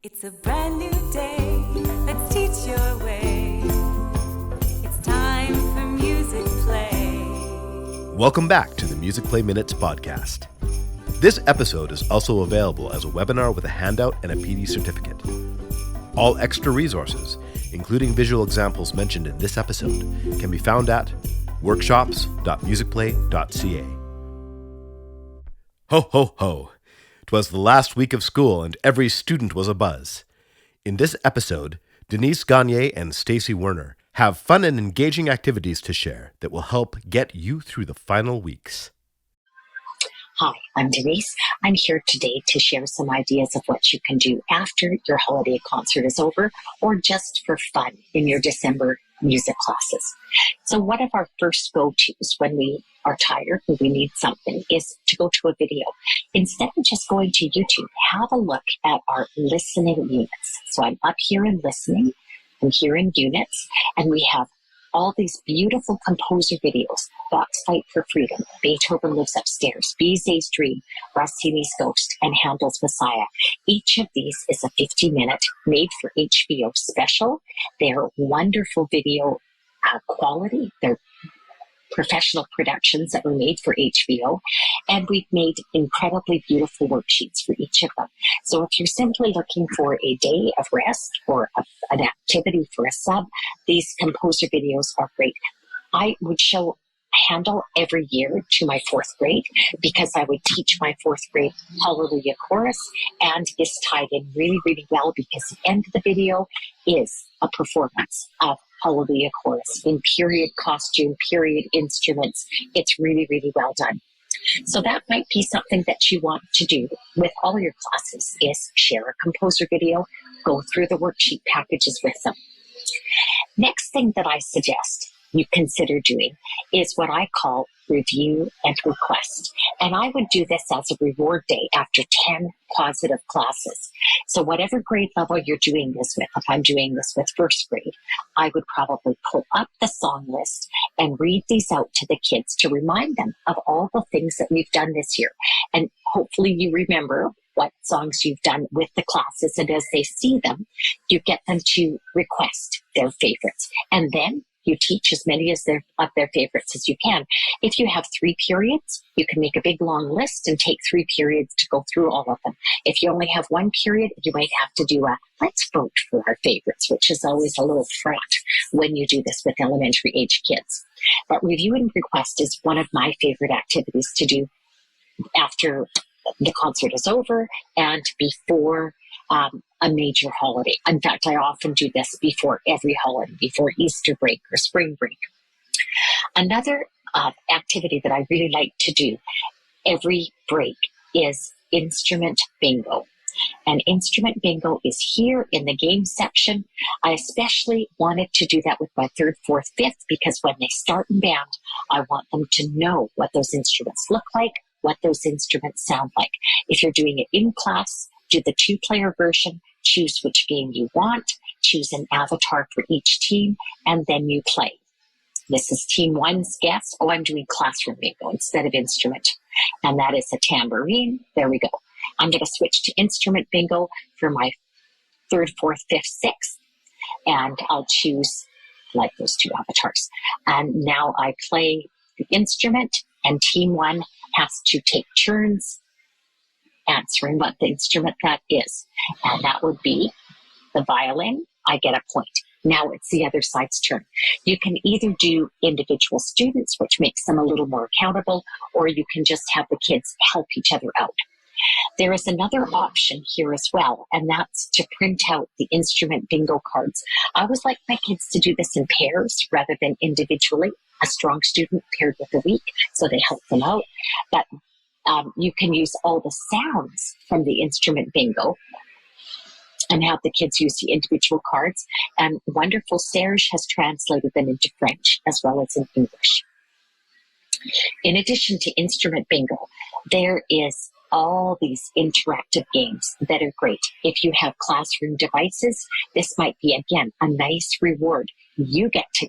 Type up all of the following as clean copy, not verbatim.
It's a brand new day, let's teach your way. It's time for Musicplay. Welcome back to the Musicplay Minutes podcast. This episode is also available as a webinar with a handout and a PD certificate. All extra resources, including visual examples mentioned in this episode, can be found at workshops.musicplay.ca. Ho, ho, ho! 'Twas the last week of school and every student was abuzz. In this episode, Denise Gagne and Stacy Werner have fun and engaging activities to share that will help get you through the final weeks. Hi, I'm Denise. I'm here today to share some ideas of what you can do after your holiday concert is over or just for fun in your December music classes. So one of our first go-tos when we are tired and we need something is to go to a video. Instead of just going to YouTube, have a look at our listening units. So I'm up here in listening, I'm here in units, and we have all these beautiful composer videos. Bach's Fight for Freedom, Beethoven Lives Upstairs, Bizet's Dream, Rossini's Ghost, and Handel's Messiah. Each of these is a 50-minute made for HBO special. They're wonderful video quality. They're professional productions that were made for HBO, and we've made incredibly beautiful worksheets for each of them. So if you're simply looking for a day of rest or an activity for a sub, these composer videos are great. I would show Handel every year to my fourth grade because I would teach my fourth grade Hallelujah chorus, and this tied in really, really well because the end of the video is a performance of Hallelujah chorus in period costume, period instruments. It's really, really well done. So that might be something that you want to do with all your classes is share a composer video, go through the worksheet packages with them. Next thing that I suggest you consider doing is what I call review and request. And I would do this as a reward day after 10 positive classes. So whatever grade level you're doing this with, if I'm doing this with first grade, I would probably pull up the song list and read these out to the kids to remind them of all the things that we've done this year. And hopefully you remember what songs you've done with the classes. And as they see them, you get them to request their favorites. And then you teach as many of their favorites as you can. If you have 3 periods, you can make a big long list and take 3 periods to go through all of them. If you only have 1 period, you might have to do a let's vote for our favorites, which is always a little fraught when you do this with elementary age kids. But review and request is one of my favorite activities to do after the concert is over and before a major holiday. In fact, I often do this before every holiday, before Easter break or spring break. Another activity that I really like to do every break is instrument bingo. And instrument bingo is here in the game section. I especially wanted to do that with my 3rd, 4th, 5th because when they start in band, I want them to know what those instruments look like, what those instruments sound like. If you're doing it in class, do the 2-player version, choose which game you want, choose an avatar for each team, and then you play. This is team 1's guess. Oh, I'm doing classroom bingo instead of instrument. And that is a tambourine. There we go. I'm going to switch to instrument bingo for my 3rd, 4th, 5th, 6th. And I'll choose like those 2 avatars. And now I play the instrument, and team 1 has to take turns answering what the instrument that is. And that would be the violin. I get a point. Now it's the other side's turn. You can either do individual students, which makes them a little more accountable, or you can just have the kids help each other out. There is another option here as well, and that's to print out the instrument bingo cards. I always like my kids to do this in pairs rather than individually. A strong student paired with a weak, so they help them out. But you can use all the sounds from the instrument bingo and have the kids use the individual cards. And wonderful Serge has translated them into French as well as in English. In addition to instrument bingo, there is all these interactive games that are great. If you have classroom devices, this might be, again, a nice reward. You get to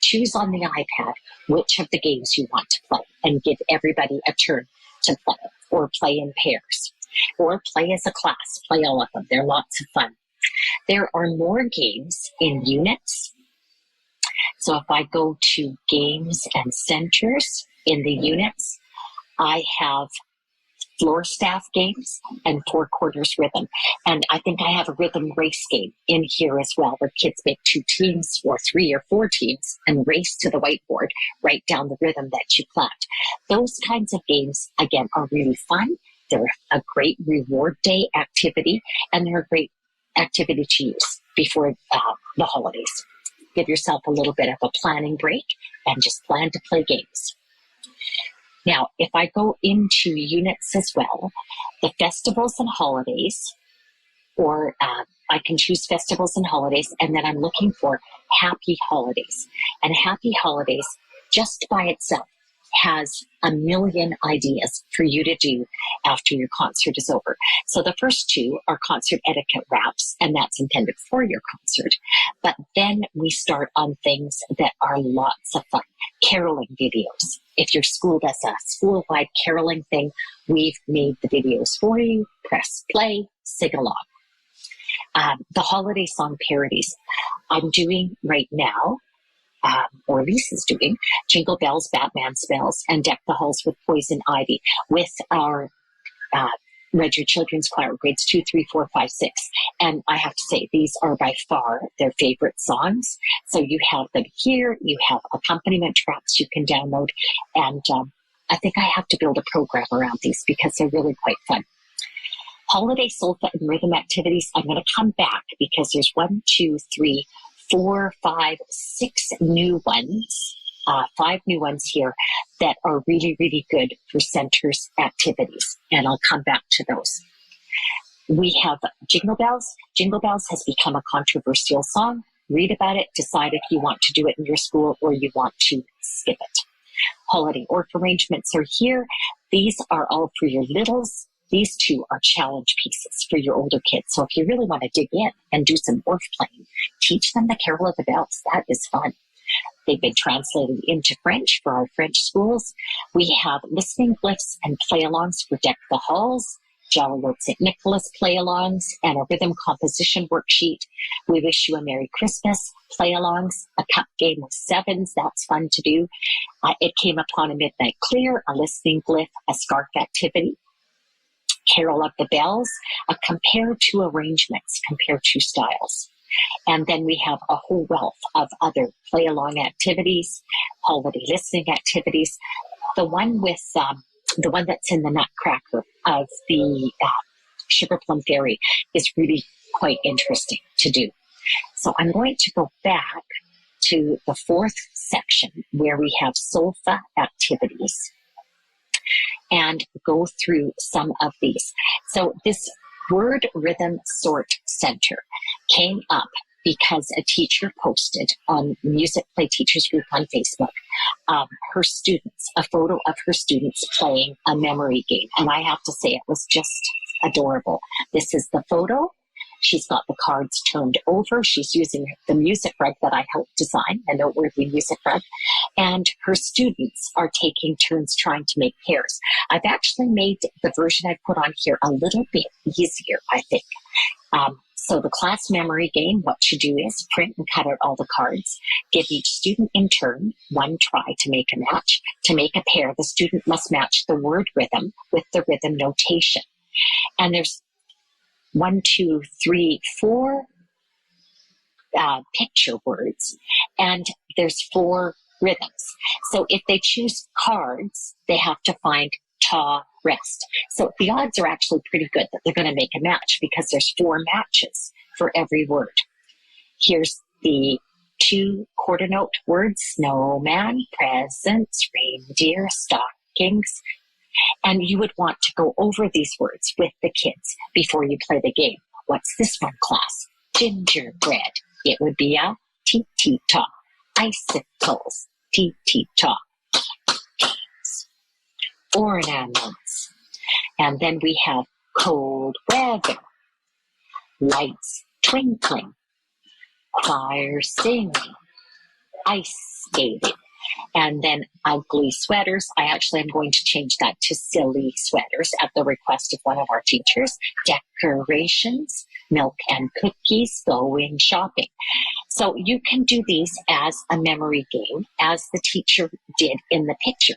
choose on the iPad which of the games you want to play and give everybody a turn to play or play in pairs. or play as a class. Play all of them. They're lots of fun. There are more games in units. So if I go to games and centers in the units, I have floor staff games and 4 quarters rhythm. And I think I have a rhythm race game in here as well, where kids make 2 teams or 3 or 4 teams and race to the whiteboard, write down the rhythm that you planned. Those kinds of games, again, are really fun. They're a great reward day activity, and they're a great activity to use before the holidays. Give yourself a little bit of a planning break and just plan to play games. Now, if I go into units as well, the festivals and holidays, or I can choose festivals and holidays, and then I'm looking for happy holidays. And happy holidays, just by itself, has a million ideas for you to do after your concert is over. So the first 2 are concert etiquette wraps, and that's intended for your concert. But then we start on things that are lots of fun. Caroling videos. If your school does a school-wide caroling thing, we've made the videos for you. Press play, sing along. The holiday song parodies. I'm doing right now, or Lisa's doing, Jingle Bells, Batman Spells, and Deck the Halls with Poison Ivy with our Red Your Children's Choir, grades 2, 3, 4, 5, 6. And I have to say, these are by far their favorite songs. So you have them here. You have accompaniment tracks you can download. And I think I have to build a program around these because they're really quite fun. Holiday solfa and rhythm activities, I'm going to come back because there's 1, 2, 3, 4, 5, 6 new ones, 5 new ones here that are really, really good for centers activities. And I'll come back to those. We have Jingle Bells. Jingle Bells has become a controversial song. Read about it, decide if you want to do it in your school or you want to skip it. Holiday orph arrangements are here. These are all for your littles. These 2 are challenge pieces for your older kids. So if you really want to dig in and do some orph playing, teach them the Carol of the Bells. That is fun. They've been translated into French for our French schools. We have listening glyphs and play-alongs for Deck the Halls, Jolly Old St. Nicholas play-alongs, and a rhythm composition worksheet. We Wish You a Merry Christmas play-alongs, a cup game with 7s. That's fun to do. It Came Upon a Midnight Clear, a listening glyph, a scarf activity. Carol of the Bells, a compare to arrangements, compare to styles. And then we have a whole wealth of other play-along activities, holiday listening activities. The one with the one that's in the Nutcracker of the Sugar Plum Fairy is really quite interesting to do. So I'm going to go back to the 4th section where we have solfa activities and go through some of these. So this word rhythm sort center came up because a teacher posted on Musicplay Teachers Group on Facebook her students, a photo of her students playing a memory game. And I have to say, it was just adorable. This is the photo. She's got the cards turned over. She's using the music rug that I helped design, a noteworthy music rug. And her students are taking turns trying to make pairs. I've actually made the version I put on here a little bit easier, I think. So the class memory game, what you do is print and cut out all the cards. Give each student in turn 1 try to make a match. To make a pair, the student must match the word rhythm with the rhythm notation. And there's 1, 2, 3, 4 picture words, and there's 4 rhythms. So if they choose cards, they have to find ta, rest. So the odds are actually pretty good that they're going to make a match because there's 4 matches for every word. Here's the 2 quarter note words: snowman, presents, reindeer, stockings. And you would want to go over these words with the kids before you play the game. What's this one, class? Gingerbread. It would be a tee-tee-ta. Icicles. Tee-tee-ta. Ornaments. And then we have cold weather. Lights twinkling. Choir singing. Ice skating. And then ugly sweaters. I actually am going to change that to silly sweaters at the request of one of our teachers. Decorations, milk and cookies, going shopping. So you can do these as a memory game, as the teacher did in the picture.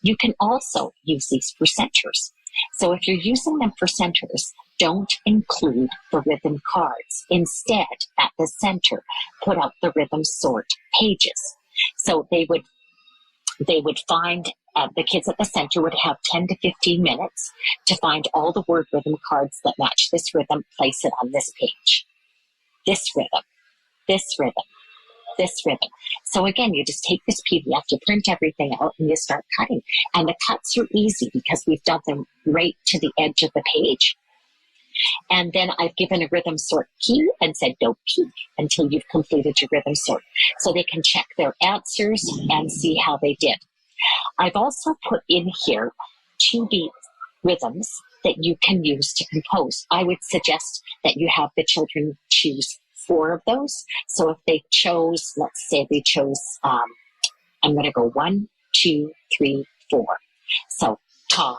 You can also use these for centers. So if you're using them for centers, don't include the rhythm cards. Instead, at the center, put out the rhythm sort pages. So they would find, the kids at the center would have 10 to 15 minutes to find all the word rhythm cards that match this rhythm, place it on this page. This rhythm, this rhythm, this rhythm. So again, you just take this PDF, you print everything out, and you start cutting. And the cuts are easy because we've done them right to the edge of the page. And then I've given a rhythm sort key and said, don't peek until you've completed your rhythm sort. So they can check their answers and see how they did. I've also put in here 2-beat rhythms that you can use to compose. I would suggest that you have the children choose 4 of those. So if they chose, let's say they chose, I'm going to go 1, 2, 3, 4. So ta,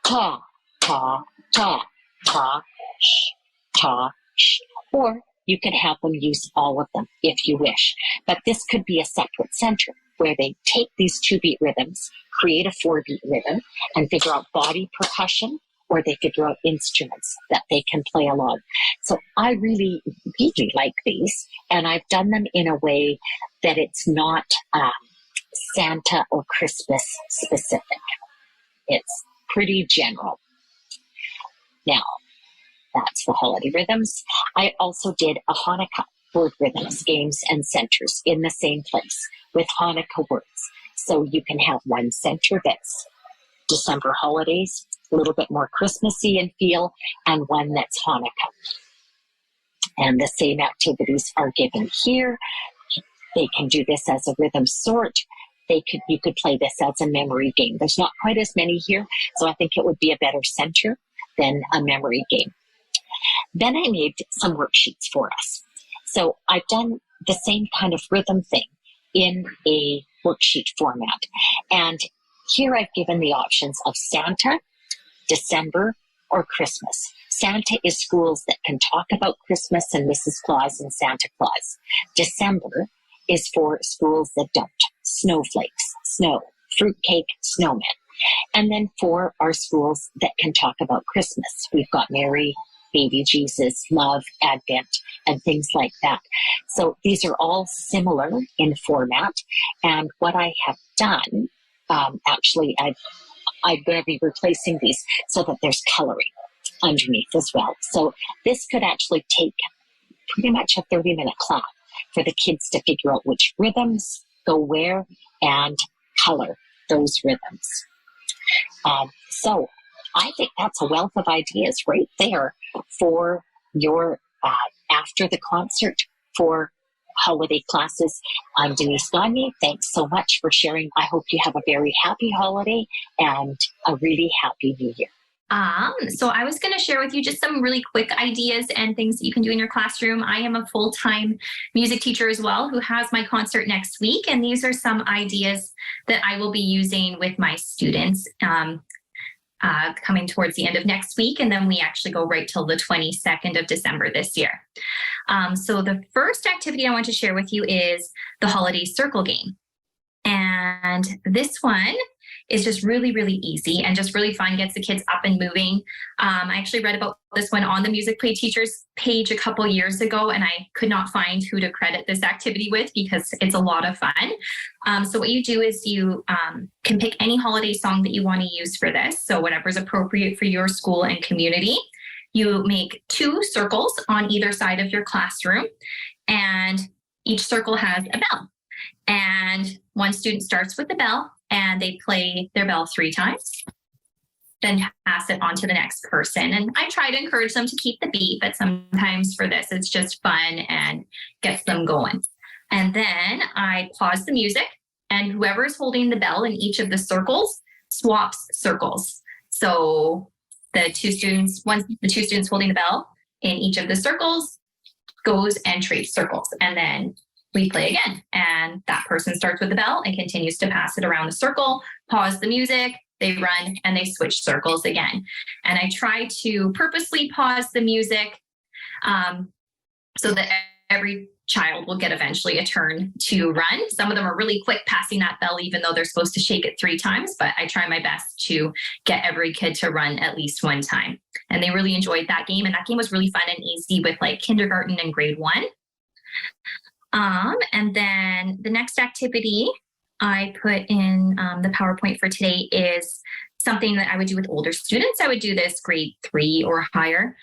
ta, ta, ta, ta, sh, ta, sh. Or you can have them use all of them if you wish. But this could be a separate center where they take these 2-beat rhythms, create a 4-beat rhythm, and figure out body percussion, or they figure out instruments that they can play along. So I really, really like these, and I've done them in a way that it's not Santa or Christmas specific. It's pretty general. Now, that's the holiday rhythms. I also did a Hanukkah word rhythms, games, and centers in the same place with Hanukkah words. So you can have one center that's December holidays, a little bit more Christmassy in feel, and one that's Hanukkah. And the same activities are given here. They can do this as a rhythm sort. You could play this as a memory game. There's not quite as many here, so I think it would be a better center than a memory game. Then I made some worksheets for us. So I've done the same kind of rhythm thing in a worksheet format. And here I've given the options of Santa, December, or Christmas. Santa is schools that can talk about Christmas and Mrs. Claus and Santa Claus. December is for schools that don't. Snowflakes, snow, fruitcake, snowman. And then 4 are schools that can talk about Christmas. We've got Mary, baby Jesus, love, Advent, and things like that. So these are all similar in format. And what I have done, actually, I'm going to be replacing these so that there's coloring underneath as well. So this could actually take pretty much a 30-minute class for the kids to figure out which rhythms go where and color those rhythms. So I think that's a wealth of ideas right there for your after the concert for holiday classes. I'm Denise Gagne. Thanks so much for sharing. I hope you have a very happy holiday and a really happy new year. So I was going to share with you just some really quick ideas and things that you can do in your classroom. I am a full-time music teacher as well who has my concert next week. And these are some ideas that I will be using with my students coming towards the end of next week. And then we actually go right till the 22nd of December this year. So the first activity I want to share with you is the holiday circle game. And this one is just really, really easy and just really fun, gets the kids up and moving. I actually read about this one on the Musicplay teachers page a couple years ago, and I could not find who to credit this activity with because it's a lot of fun. So what you do is you can pick any holiday song that you want to use for this. So whatever's appropriate for your school and community. You make 2 circles on either side of your classroom, and each circle has a bell. And one student starts with the bell and they play their bell 3 times, then pass it on to the next person. And I try to encourage them to keep the beat, but sometimes for this, it's just fun and gets them going. And then I pause the music, and whoever is holding the bell in each of the circles swaps circles. So the 2 students, once the 2 students holding the bell in each of the circles goes and trades circles. And then we play again. And that person starts with the bell and continues to pass it around the circle, pause the music, they run, and they switch circles again. And I try to purposely pause the music so that every child will get eventually a turn to run. Some of them are really quick passing that bell, even though they're supposed to shake it 3 times, but I try my best to get every kid to run at least 1 time. And they really enjoyed that game. And that game was really fun and easy with like kindergarten and grade 1. And then the next activity I put in the PowerPoint for today is something that I would do with older students. I would do this grade 3 or higher.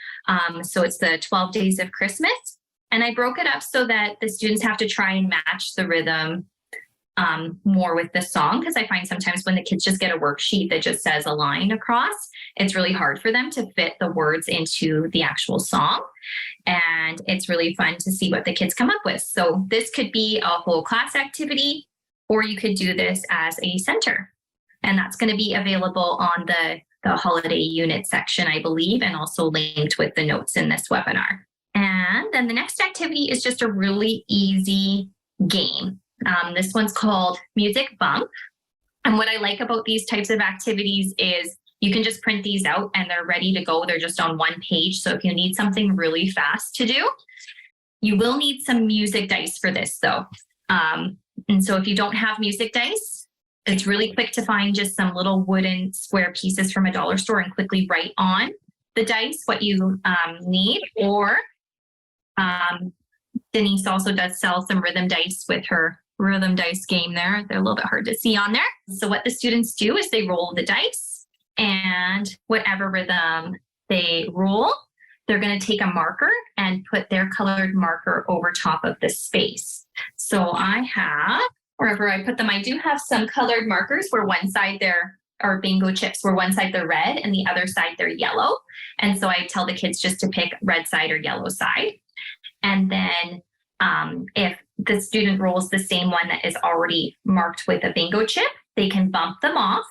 So it's the 12 Days of Christmas. And I broke it up so that the students have to try and match the rhythm more with the song, because I find sometimes when the kids just get a worksheet that just says a line across, it's really hard for them to fit the words into the actual song. And it's really fun to see what the kids come up with. So this could be a whole class activity, or you could do this as a center. And that's going to be available on the holiday unit section, I believe, and also linked with the notes in this webinar. And then the next activity is just a really easy game. This one's called Music Bump. And what I like about these types of activities is you can just print these out and they're ready to go. They're just on 1 page. So if you need something really fast to do, you will need some music dice for this though. And so if you don't have music dice, it's really quick to find just some little wooden square pieces from a dollar store and quickly write on the dice what you need. Or Denise also does sell some rhythm dice with her rhythm dice game there. They're a little bit hard to see on there. So what the students do is they roll the dice, and whatever rhythm they roll, they're going to take a marker and put their colored marker over top of the space. So I have, wherever I put them, I do have some colored markers where one side they're, or bingo chips where one side they're red and the other side they're yellow. And so I tell the kids just to pick red side or yellow side. And then if the student rolls the same one that is already marked with a bingo chip, they can bump them off.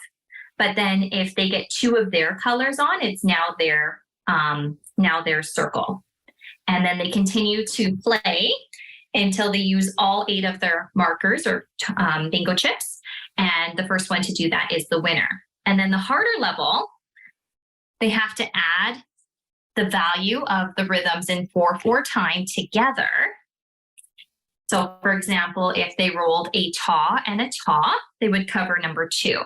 But then if they get 2 of their colors on, it's now their circle. And then they continue to play until they use all 8 of their markers or bingo chips. And the first one to do that is the winner. And then the harder level, they have to add the value of the rhythms in 4/4 time together. So for example, if they rolled a taw and a taw, they would cover number 2.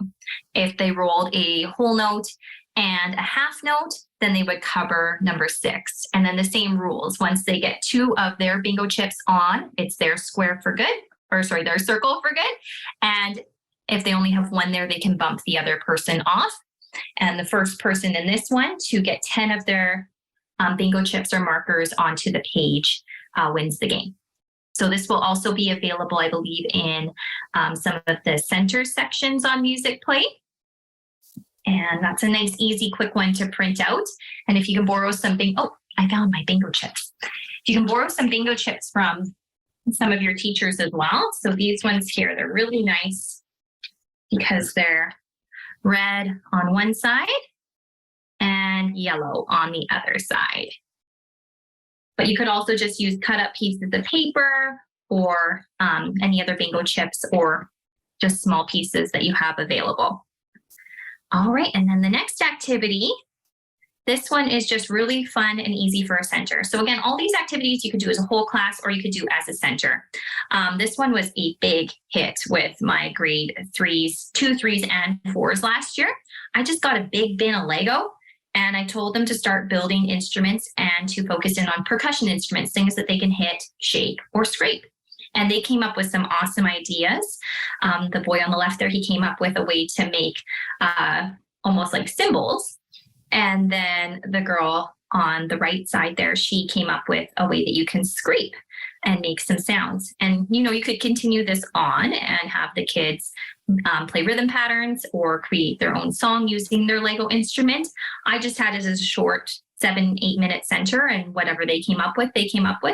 If they rolled a whole note and a half note, then they would cover number 6. And then the same rules. Once they get 2 of their bingo chips on, it's their square for good, their circle for good. And if they only have 1 there, they can bump the other person off. And the first person in this one to get 10 of their bingo chips or markers onto the page wins the game. So this will also be available, I believe, in some of the center sections on Musicplay. And that's a nice, easy, quick one to print out. And if you can borrow something, oh, I found my bingo chips. If you can borrow some bingo chips from some of your teachers as well. So these ones here, they're really nice because they're red on one side and yellow on the other side. But you could also just use cut up pieces of paper or any other bingo chips or just small pieces that you have available. All right, and then the next activity, this one is just really fun and easy for a center. So again, all these activities you could do as a whole class or you could do as a center. This one was a big hit with my grade 3s, 2 3s and 4s last year. I just got a big bin of Lego and I told them to start building instruments and to focus in on percussion instruments, things that they can hit, shake, or scrape. And they came up with some awesome ideas. The boy on the left there, he came up with a way to make almost like cymbals. And then the girl on the right side there, she came up with a way that you can scrape and make some sounds. And, you know, you could continue this on and have the kids play rhythm patterns or create their own song using their Lego instrument. I just had it as a short 7-8 minute center, and whatever they came up with,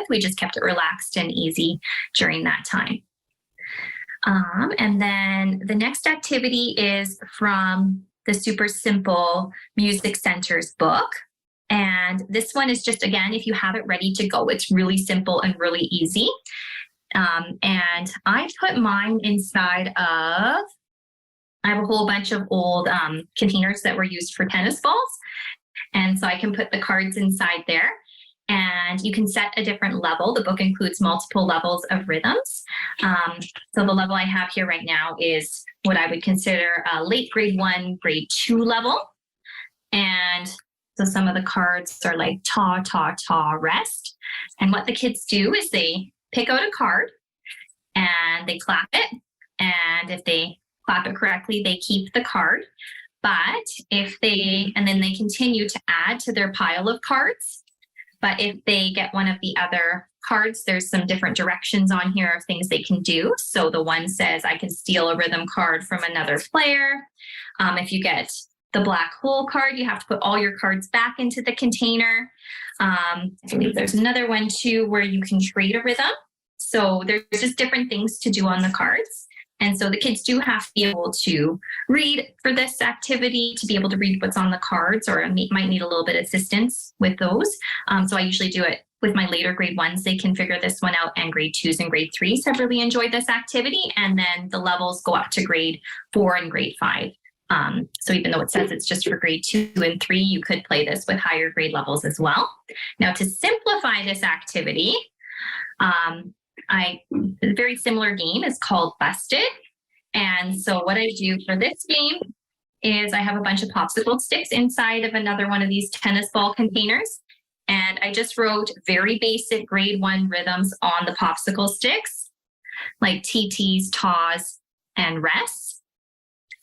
we just kept it relaxed and easy during that time. And then the next activity is from the Super Simple Music Centers book. And this one is just, again, if you have it ready to go, it's really simple and really easy. And I put mine inside of, I have a whole bunch of old containers that were used for tennis balls. And so I can put the cards inside there. And you can set a different level. The book includes multiple levels of rhythms. So the level I have here right now is what I would consider a late grade 1, grade 2 level. And so some of the cards are like ta, ta, ta, rest. And what the kids do is they pick out a card and they clap it. And if they clap it correctly, they keep the card. But and then they continue to add to their pile of cards. But if they get one of the other cards, there's some different directions on here of things they can do. So the one says, I can steal a rhythm card from another player. If you get the black hole card, you have to put all your cards back into the container. I believe there's another one too, where you can trade a rhythm. So there's just different things to do on the cards. And so the kids do have to be able to read for this activity, to be able to read what's on the cards, or might need a little bit of assistance with those. So I usually do it with my later grade 1s. They can figure this one out, and grade 2s and grade 3s have really enjoyed this activity. And then the levels go up to grade 4 and grade 5. So even though it says it's just for grade 2 and 3, you could play this with higher grade levels as well. Now, to simplify this activity, a very similar game is called Busted. And so what I do for this game is I have a bunch of popsicle sticks inside of another one of these tennis ball containers. And I just wrote very basic grade 1 rhythms on the popsicle sticks, like TTs, Twas, and rests.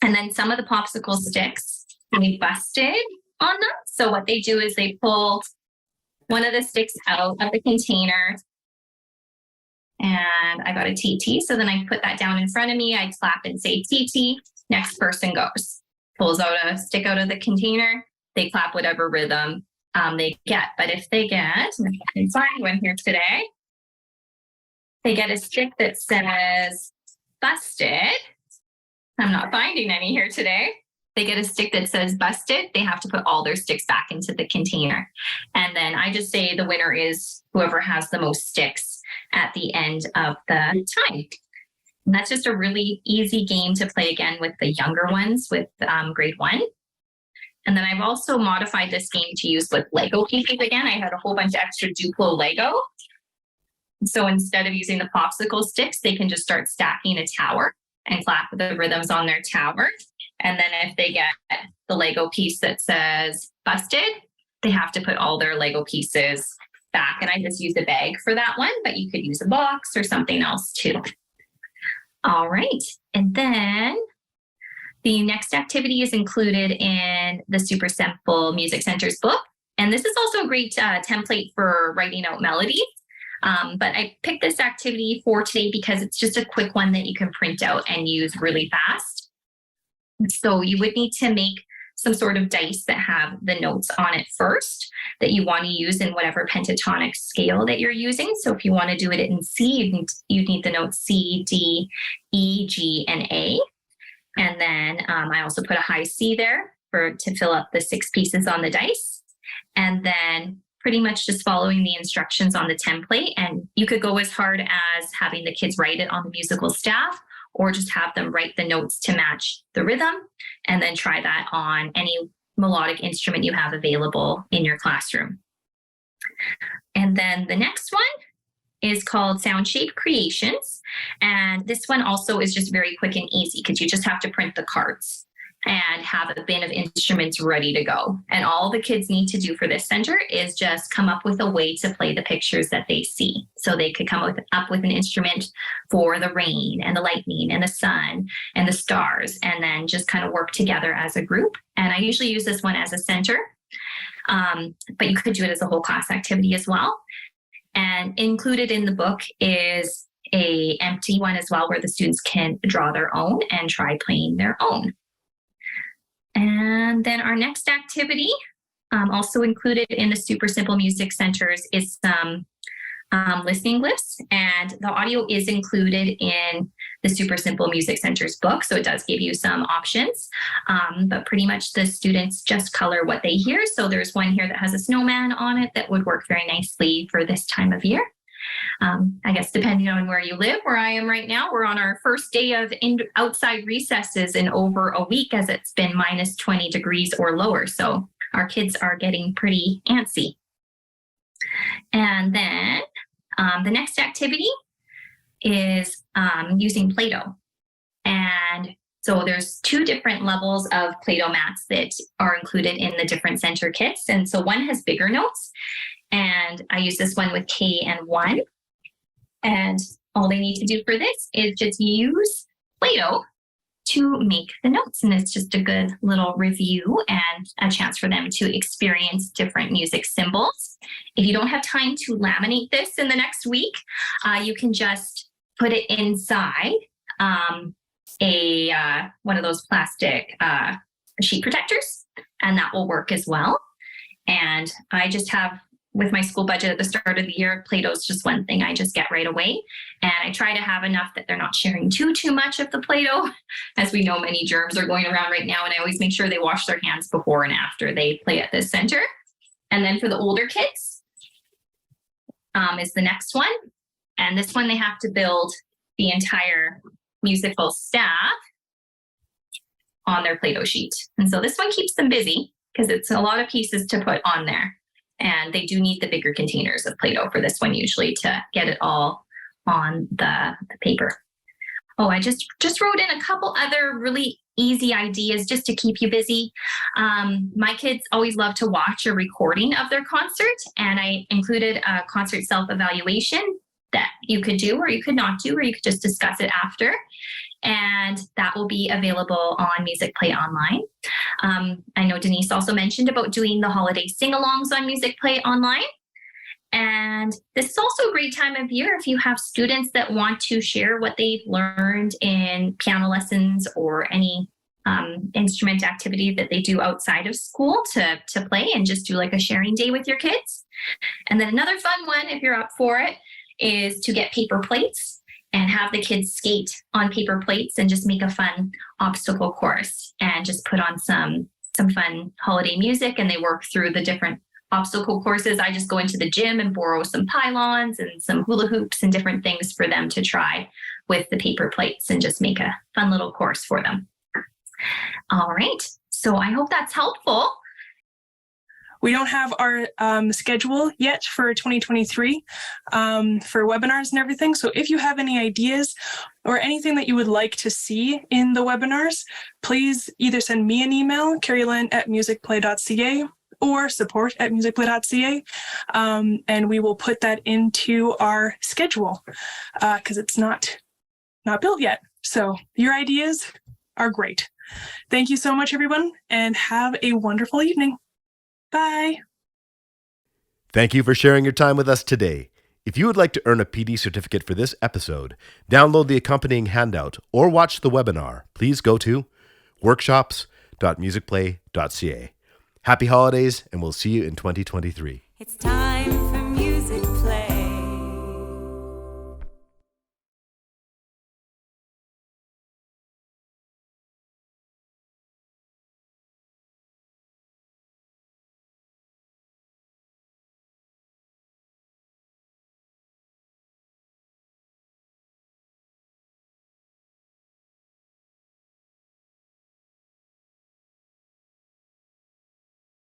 And then some of the popsicle sticks, they busted on them. So what they do is they pull one of the sticks out of the container, and I got a TT. So then I put that down in front of me. I clap and say TT. Next person goes. Pulls out a stick out of the container. They clap whatever rhythm they get. But if they get, and I can find one here today, they get a stick that says busted. I'm not finding any here today. They get a stick that says busted. They have to put all their sticks back into the container. And then I just say the winner is whoever has the most sticks at the end of the time. And that's just a really easy game to play again with the younger ones with grade 1. And then I've also modified this game to use with Lego pieces again. I had a whole bunch of extra Duplo Lego. So instead of using the popsicle sticks, they can just start stacking a tower and clap the rhythms on their tower. And then if they get the Lego piece that says busted, they have to put all their Lego pieces back. And I just use a bag for that one, but you could use a box or something else too. All right. And then the next activity is included in the Super Simple Music Center's book. And this is also a great template for writing out melodies. But I picked this activity for today because it's just a quick one that you can print out and use really fast. So you would need to make some sort of dice that have the notes on it first that you want to use in whatever pentatonic scale that you're using. So if you want to do it in C, you'd need the notes C, D, E, G, and A. And then I also put a high C there to fill up the 6 pieces on the dice. And then pretty much just following the instructions on the template. And you could go as hard as having the kids write it on the musical staff, or just have them write the notes to match the rhythm, and then try that on any melodic instrument you have available in your classroom. And then the next one is called Sound Shape Creations. And this one also is just very quick and easy because you just have to print the cards and have a bin of instruments ready to go. And all the kids need to do for this center is just come up with a way to play the pictures that they see. So they could come up with an instrument for the rain and the lightning and the sun and the stars, and then just kind of work together as a group. And I usually use this one as a center, but you could do it as a whole class activity as well. And included in the book is an empty one as well, where the students can draw their own and try playing their own. And then our next activity, also included in the Super Simple Music Centers, is some listening glyphs. And the audio is included in the Super Simple Music Centers book, so it does give you some options. But pretty much the students just color what they hear. So there's one here that has a snowman on it that would work very nicely for this time of year. I guess depending on where you live, where I am right now, we're on our first day of outside recesses in over a week, as it's been minus 20 degrees or lower. So our kids are getting pretty antsy. And then the next activity is using Play-Doh. And so there's 2 different levels of Play-Doh mats that are included in the different center kits. And so one has bigger notes, and I use this one with K and 1. And all they need to do for this is just use Play-Doh to make the notes. And it's just a good little review and a chance for them to experience different music symbols. If you don't have time to laminate this in the next week, you can just put it inside one of those plastic sheet protectors, and that will work as well. And I just have, with my school budget at the start of the year, Play-Doh is just one thing I just get right away. And I try to have enough that they're not sharing too much of the Play-Doh. As we know, many germs are going around right now, and I always make sure they wash their hands before and after they play at this center. And then for the older kids is the next one. And this one, they have to build the entire musical staff on their Play-Doh sheet. And so this one keeps them busy because it's a lot of pieces to put on there. And they do need the bigger containers of Play-Doh for this one usually to get it all on the paper. Oh, I just wrote in a couple other really easy ideas just to keep you busy. My kids always love to watch a recording of their concert, and I included a concert self-evaluation that you could do or you could not do, or you could just discuss it after. And that will be available on Musicplay online. I know Denise also mentioned about doing the holiday sing-alongs on Musicplay online. And this is also a great time of year if you have students that want to share what they've learned in piano lessons or any instrument activity that they do outside of school to play, and just do like a sharing day with your kids. And then another fun one, if you're up for it, is to get paper plates and have the kids skate on paper plates and just make a fun obstacle course and just put on some fun holiday music, and they work through the different obstacle courses. I just go into the gym and borrow some pylons and some hula hoops and different things for them to try with the paper plates and just make a fun little course for them. All right. So I hope that's helpful. We don't have our schedule yet for 2023 for webinars and everything. So if you have any ideas or anything that you would like to see in the webinars, please either send me an email, carrylyn@musicplay.ca, or support@musicplay.ca, and we will put that into our schedule because it's not built yet. So your ideas are great. Thank you so much, everyone, and have a wonderful evening. Bye. Thank you for sharing your time with us today. If you would like to earn a PD certificate for this episode, download the accompanying handout, or watch the webinar, please go to workshops.musicplay.ca. Happy holidays, and we'll see you in 2023. It's time